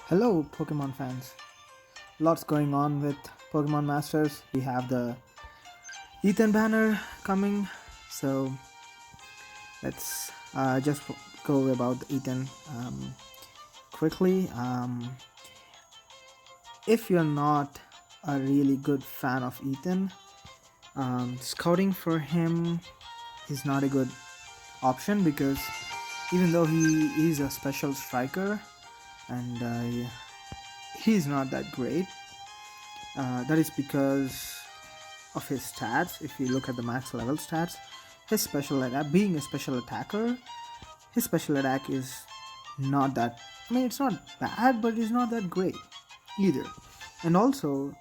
Hello, Pokemon fans. Lots going on with Pokemon Masters. We have the Ethan banner coming, so let's just go about Ethan quickly. If you're not a really good fan of Ethan, scouting for him is not a good option because even though he is a special striker and he's not that great. That is because of his stats. If you look at the max level stats, his special attack, being a special attacker, his special attack is not that. I mean, it's not bad, but it's not that great either. And also,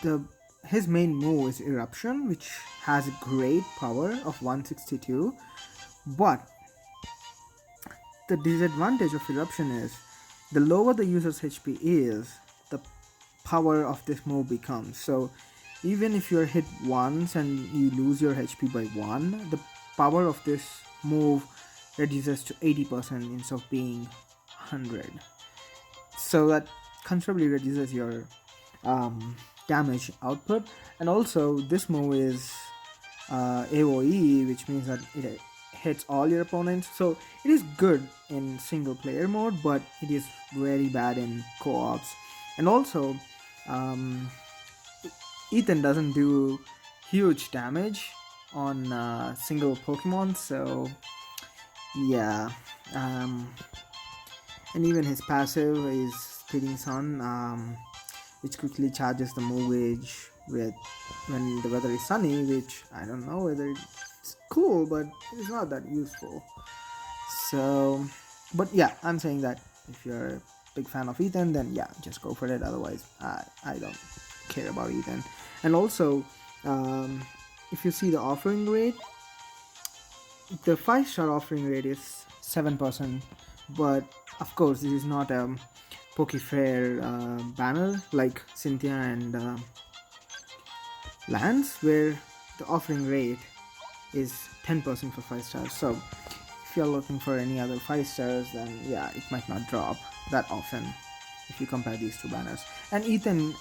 the his main move is Eruption, which has a great power of 162. But the disadvantage of Eruption is the lower the user's HP is, the power of this move becomes. So even if you're hit once and you lose your HP by 1, the power of this move reduces to 80% instead of being 100. So that considerably reduces your damage output. And also this move is AoE, which means that it hits all your opponents. So it is good in single player mode, but it is very bad in co-ops. And also Ethan doesn't do huge damage on single Pokemon, so yeah. And even his passive is Spitting Sun, which quickly charges the move age with when the weather is sunny, which I don't know whether it's cool, but it's not that useful. So, but yeah, I'm saying that if you're a big fan of Ethan, then yeah, just go for it. Otherwise, I don't care about Ethan. And also, if you see the offering rate, the 5-star offering rate is 7%, but of course, this is not a Pokefair banner like Cynthia and Lance, where the offering rate is 10% for 5 stars. So if you're looking for any other 5 stars, then yeah, it might not drop that often if you compare these two banners. And Ethan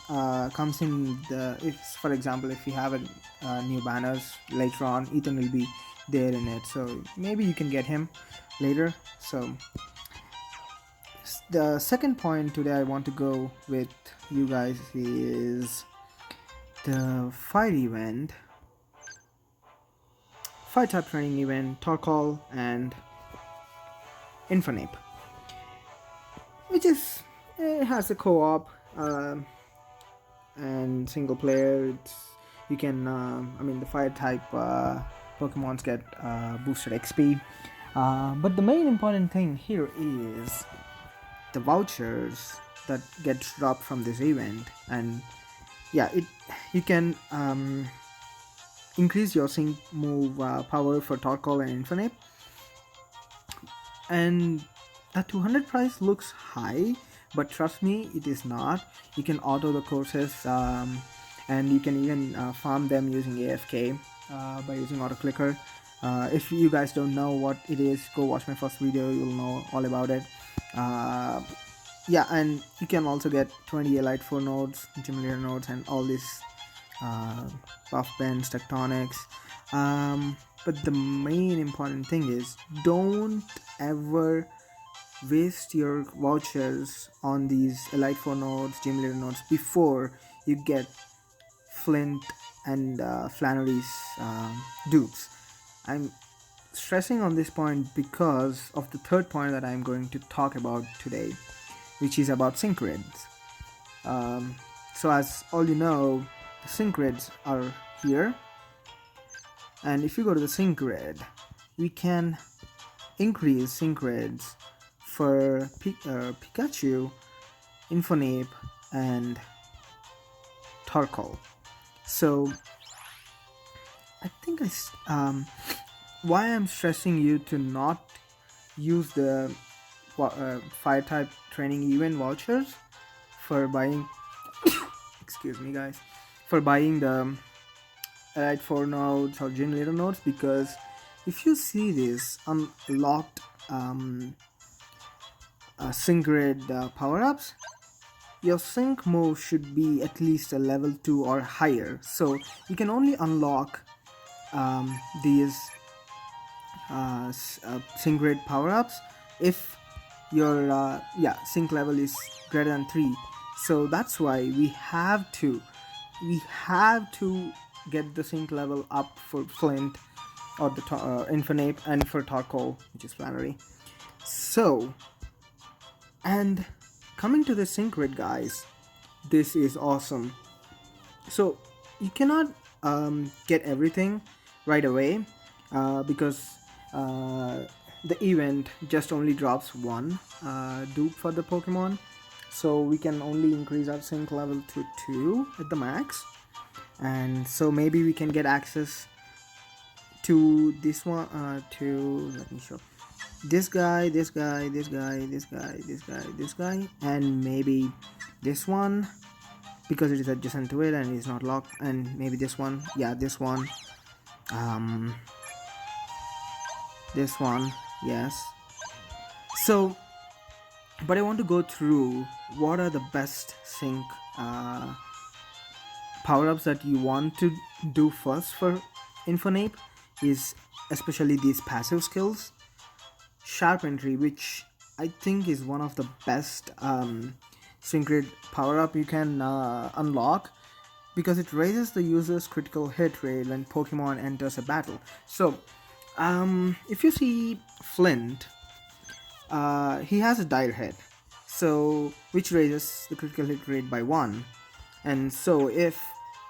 comes in the, if for example, if you have a new banners later on, Ethan will be there in it, so maybe you can get him later. So the second point today I want to go with you guys is the fire type training event, Torkoal and Infernape, which is, it has a co-op and single player. You can I mean, the fire type Pokemons get boosted XP, but the main important thing here is the vouchers that get dropped from this event. And yeah, you can increase your sync move power for Torkoal and Infernape, and the 200 price looks high, but trust me, it is not. You can auto the courses, and you can even farm them using AFK by using auto clicker. If you guys don't know what it is, go watch my first video, you'll know all about it. Yeah, and you can also get 20 Elite 4 nodes, Gym Leader nodes, and all these buff bends, tectonics. But the main important thing is, don't ever waste your vouchers on these Elite 4 nodes, Gym Leader nodes before you get Flint and Flannery's dupes. I'm stressing on this point because of the third point that I'm going to talk about today, which is about sync grids. So as all you know, the sync grids are here, and if you go to the sync grid, we can increase sync grids for Pikachu, Infernape, and Torkoal. So I think why I'm stressing you to not use the fire type training event vouchers for buying excuse me guys, for buying the Elite 4 nodes or Gym Leader nodes, because if you see this unlocked sync grid power-ups, your sync move should be at least a level 2 or higher. So you can only unlock these sync grid power-ups if your sync level is greater than 3. So that's why we have to get the sync level up for Flint or the Infernape, and for Torkoal, which is Flannery. So, and coming to the sync grid, guys, this is awesome. So you cannot get everything right away because the event just only drops one dupe for the Pokemon. So we can only increase our sync level to 2 at the max, and so maybe we can get access to this one, let me show, this guy, and maybe this one, because it is adjacent to it and it is not locked, and maybe this one, this one, this one, yes. So, but I want to go through what are the best sync power-ups that you want to do first for Infernape, is especially these passive skills. Sharp Entry, which I think is one of the best sync grid power-up you can unlock, because it raises the user's critical hit rate when Pokemon enters a battle. So if you see Flint, he has a dire hit, so which raises the critical hit rate by 1. And so if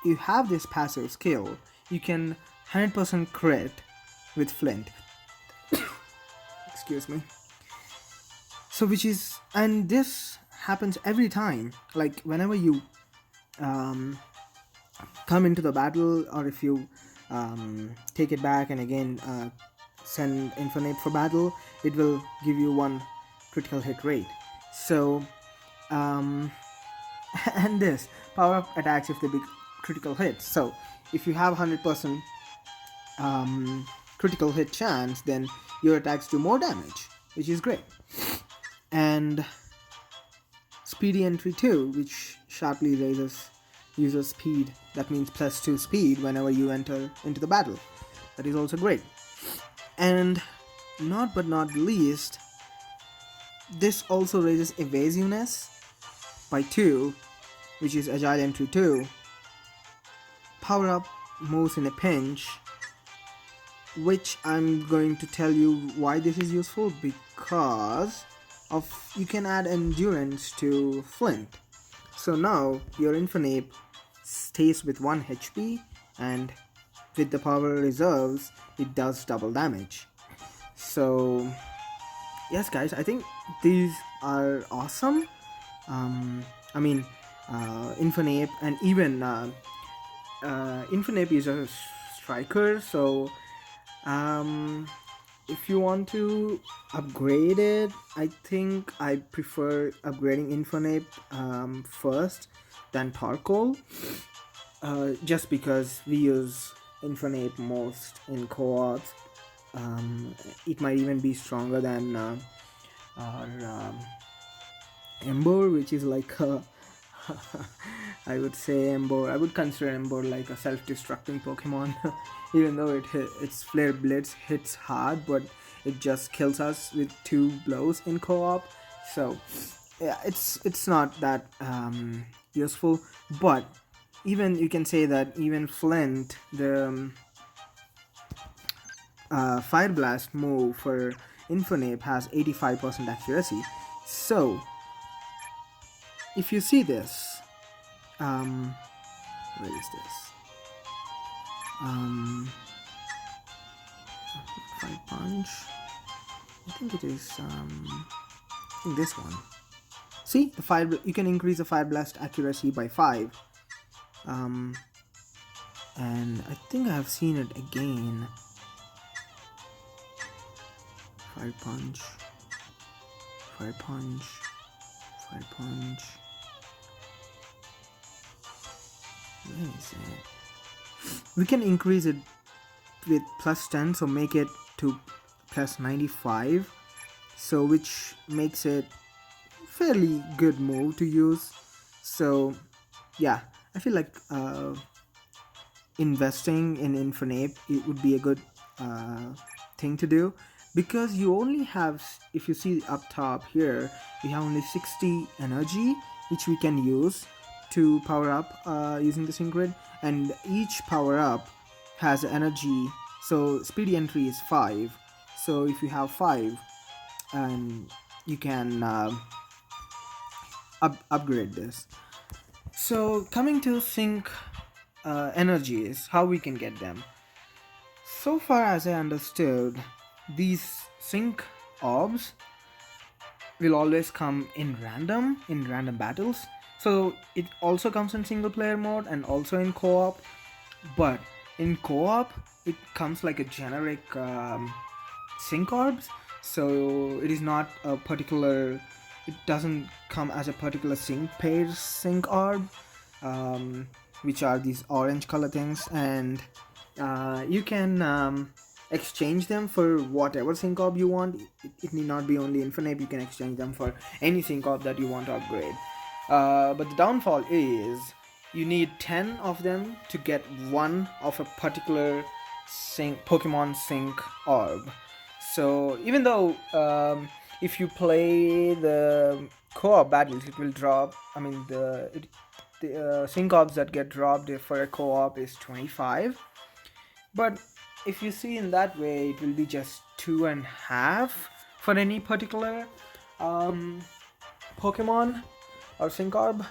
you have this passive skill, you can 100% crit with Flint. Excuse me. So which is, and this happens every time, like whenever you come into the battle, or if you take it back and again send Infernape for battle, it will give you 1 critical hit rate. So and this power up attacks if they be critical hits. So if you have 100% critical hit chance, then your attacks do more damage, which is great. And Speedy Entry 2, which sharply raises user speed, that means +2 speed whenever you enter into the battle. That is also great. And not least, this also raises evasiveness by 2, which is Agile Entry 2. Power up moves in a pinch, which I'm going to tell you why this is useful, because of you can add endurance to Flint. So now your Infernape stays with 1 HP, and with the power reserves it does double damage. So yes guys, I think these are awesome. Infernape, and even Infernape is a striker, so if you want to upgrade it, I think I prefer upgrading Infernape first than Torkoal, just because we use Infernape most in co-ops. It might even be stronger than our Ember, which is like a I would say I would consider Ember like a self-destructing Pokemon. Even though its Flare Blitz hits hard, but it just kills us with 2 blows in co-op. So yeah, it's not that useful. But even you can say that even Flint, the Fire Blast move for Infernape has 85% accuracy. So if you see this, where is this? Fire Punch. I think it is this one. See, you can increase the Fire Blast accuracy by 5. And I think I have seen it again. Fire Punch. Fire Punch. Fire Punch. Where is it? We can increase it with +10, so make it to +95, so which makes it fairly good move to use. So yeah, I feel like investing in Infernape, it would be a good uh, thing to do, because you only have, if you see up top here, we have only 60 energy which we can use to power up using the sync grid, and each power up has energy. So speedy entry is 5, so if you have 5, and you can upgrade this. So coming to sync energies, how we can get them. So far as I understood, these sync orbs will always come in random battles. So it also comes in single player mode and also in co-op, but in co-op it comes like a generic sync orbs. So it is not a particular, it doesn't come as a particular sync pair sync orb, which are these orange color things, and you can exchange them for whatever sync orb you want. It need not be only Infernape, you can exchange them for any sync orb that you want to upgrade. But the downfall is you need 10 of them to get one of a particular Pokemon sync orb. So even though if you play the co-op battles, it will drop. I mean the sync orbs that get dropped for a co-op is 25, but if you see in that way, it will be just 2.5 for any particular Pokemon or sync orb.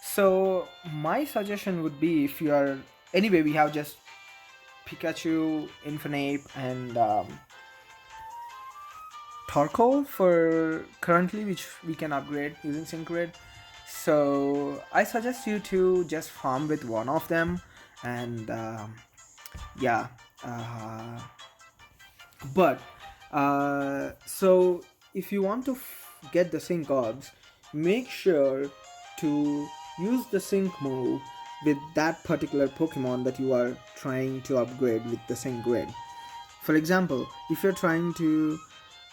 So my suggestion would be, if you are, anyway, we have just Pikachu, Infernape, and Torkoal for currently, which we can upgrade using sync grid. So I suggest you to just farm with one of them, and yeah, but so if you want to get the sync orbs, make sure to use the sync move with that particular Pokemon that you are trying to upgrade with the sync grid. For example, if you're trying to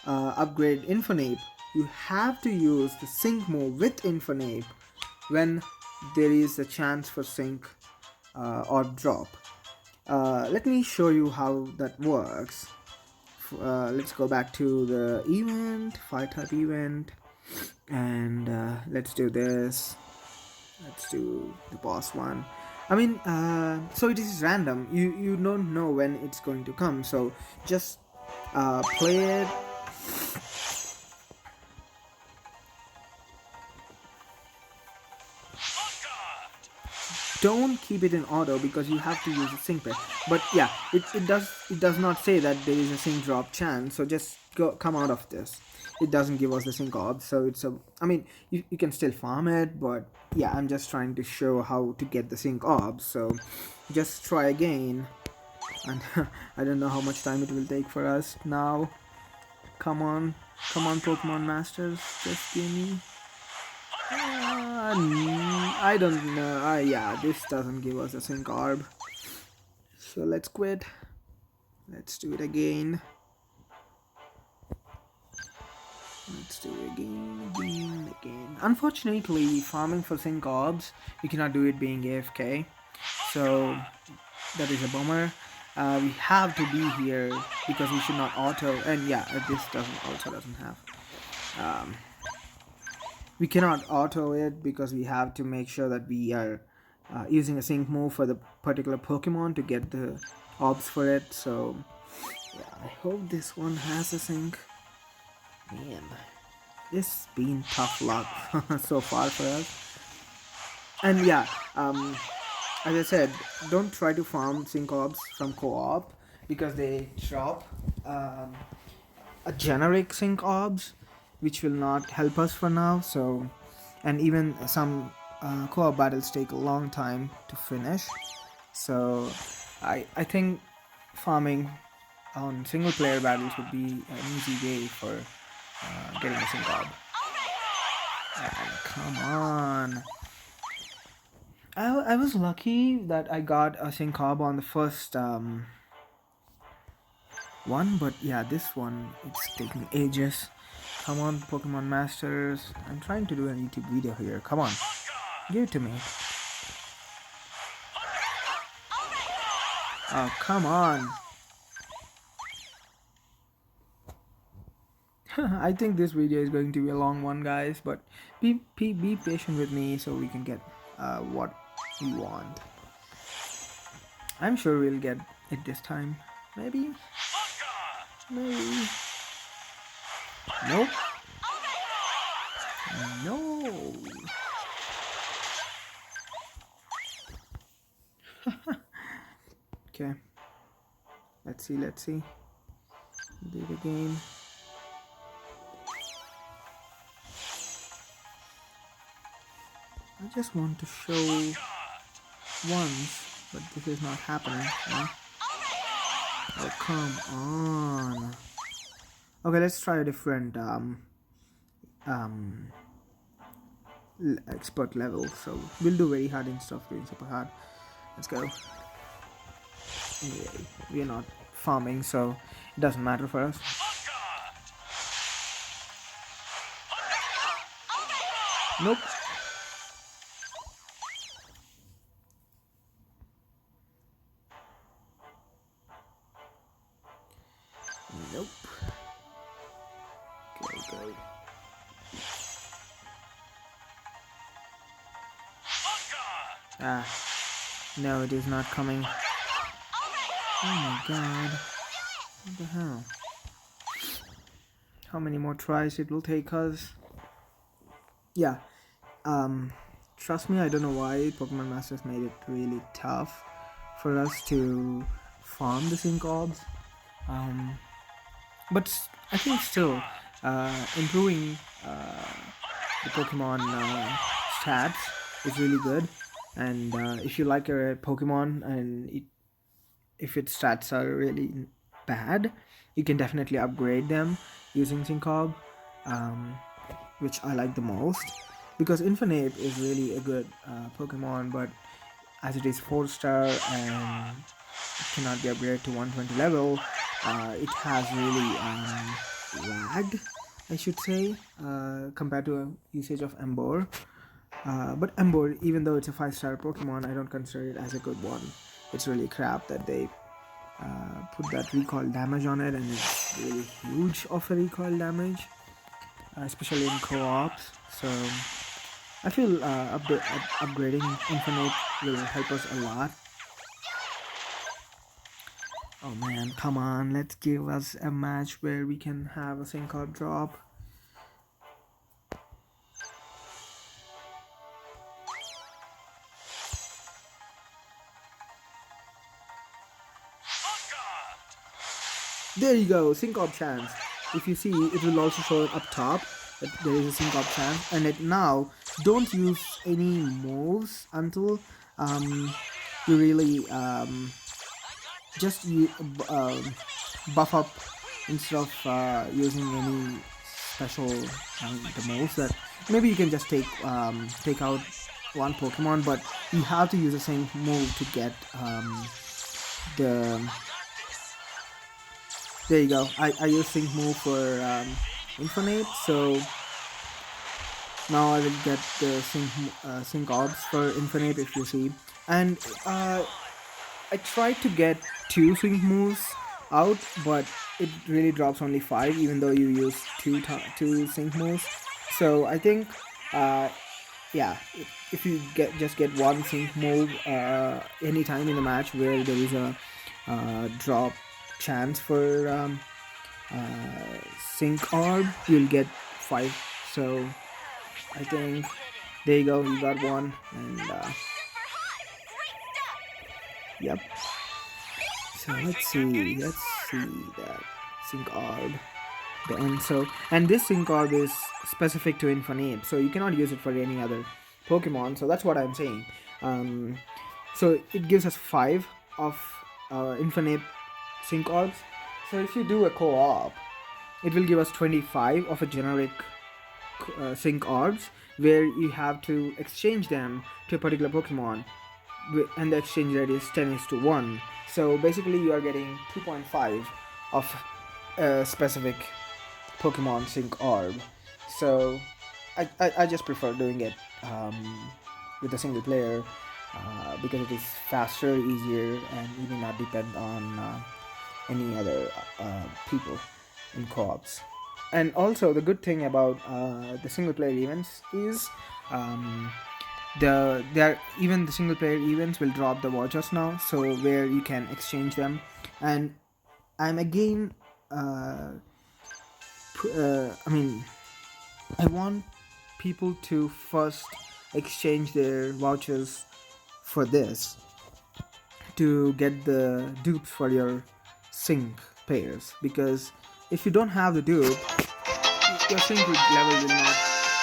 upgrade Infernape, you have to use the sync move with Infernape when there is a chance for sync orb drop. Let me show you how that works. Let's go back to the event, fire type event, and let's do this. Let's do the boss one. I mean, so it is random. You don't know when it's going to come, so just play it. Don't keep it in auto because you have to use a sync pair. But yeah, it does not say that there is a sync drop chance, so just come out of this. It doesn't give us the sync orb, so it's a, I mean, you can still farm it, but yeah, I'm just trying to show how to get the sync orb. So just try again, and I don't know how much time it will take for us now. Come on Pokemon Masters, just give me. I don't know. Yeah, this doesn't give us a sync orb. So let's quit. Let's do it again. Let's do it again. Unfortunately, farming for sync orbs, we cannot do it being AFK. So that is a bummer. We have to be here because we should not auto. And yeah, this also doesn't have. We cannot auto it because we have to make sure that we are using a sync move for the particular Pokemon to get the orbs for it. So yeah, I hope this one has a sync. Man, this has been tough luck so far for us. And yeah, as I said, don't try to farm sync orbs from co-op because they drop a generic sync orbs, which will not help us for now. So, and even some co-op battles take a long time to finish. So I think farming on single player battles would be an easy way for getting a sync orb. Come on. I was lucky that I got a sync orb on the first one, but yeah, this one, it's taking ages. Come on, Pokemon Masters. I'm trying to do a YouTube video here. Come on. Give it to me. Oh, come on. I think this video is going to be a long one, guys, but be patient with me so we can get what we want. I'm sure we'll get it this time. Maybe. Maybe. Nope. No. Okay. Let's see. Do it again. I just want to show once, but this is not happening. Huh? Oh, come on. Okay, let's try a different expert level. So we'll do very hard instead of doing super hard. Let's go. Anyway, we are not farming, so it doesn't matter for us. Nope. Nope. Go. Ah. No, it is not coming. Oh my god. What the hell? How many more tries it will take us? Yeah. Trust me, I don't know why Pokemon Masters made it really tough for us to farm the sync orbs. But I think still improving the Pokemon stats is really good. And if you like a Pokemon and if its stats are really bad, you can definitely upgrade them using Syncorb, which I like the most, because Infernape is really a good Pokemon, but as it is 4-star and it cannot be upgraded to 120 level, it has really lag, I should say, compared to a usage of Emboar. But Emboar, even though it's a 5-star Pokemon, I don't consider it as a good one. It's really crap that they put that recoil damage on it, and it's really huge of a recoil damage, especially in co-ops. So I feel upgrading Infinite will help us a lot. Oh man, come on, let's give us a match where we can have a Syncorb drop. There you go, Syncorb chance. If you see, it will also show up top that there is a Syncorb chance. And now, don't use any moves until you really just buff up instead of using any special the moves. That maybe you can just take out one Pokemon, but you have to use the same move to get the. There you go. I use Sync move for Infernape, so now I will get the Sync orbs for Infernape, if you see. And I tried to get 2 Sync moves out, but it really drops only 5, even though you use 2 Sync moves. So I think, yeah, if you just get 1 Sync move anytime in the match where there is a drop chance for Sync orb, you'll get 5. So I think there you go, you got 1, and yep. So let's see that Sync orb, the end. So, and this Sync orb is specific to Infernape, so you cannot use it for any other Pokemon. So that's what I'm saying. So it gives us 5 of Infernape Sync orbs. So if you do a co-op, it will give us 25 of a generic Sync orbs, where you have to exchange them to a particular Pokemon, and the exchange rate is 10:1. So basically you are getting 2.5 of a specific Pokemon Sync Orb. So I just prefer doing it with a single player because it is faster, easier, and you do not depend on any other people in co-ops. And also the good thing about the single player events is even the single player events will drop the vouchers now, so where you can exchange them. And I'm again I want people to first exchange their vouchers for this to get the dupes for your sync pairs, because if you don't have the dupe, your sync level will not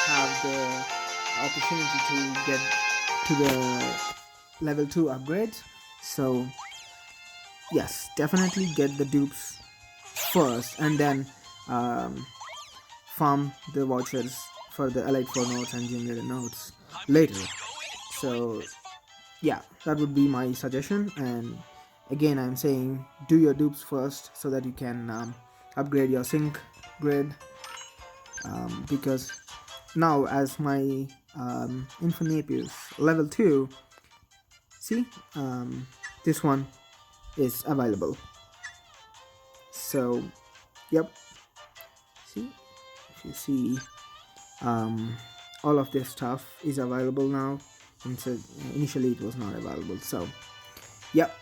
have the opportunity to get to the level 2 upgrades. So yes, definitely get the dupes first and then farm the vouchers for the Elite 4 notes and Gym Leader notes later. So yeah, that would be my suggestion. And again, I'm saying do your dupes first so that you can upgrade your sync grid, because now as my Infernape is level 2, see, this one is available. So yep, see, if you see, all of this stuff is available now. And so initially it was not available. So yep,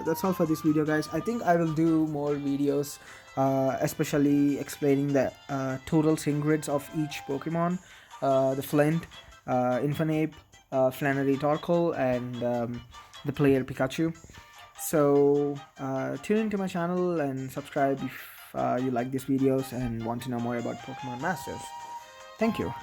that's all for this video, guys. I think I will do more videos, especially explaining the total sync grids of each Pokemon, the Flint, Infernape, Flannery, Torkoal, and the player Pikachu. So tune into my channel and subscribe if you like these videos and want to know more about Pokemon Masters. Thank you.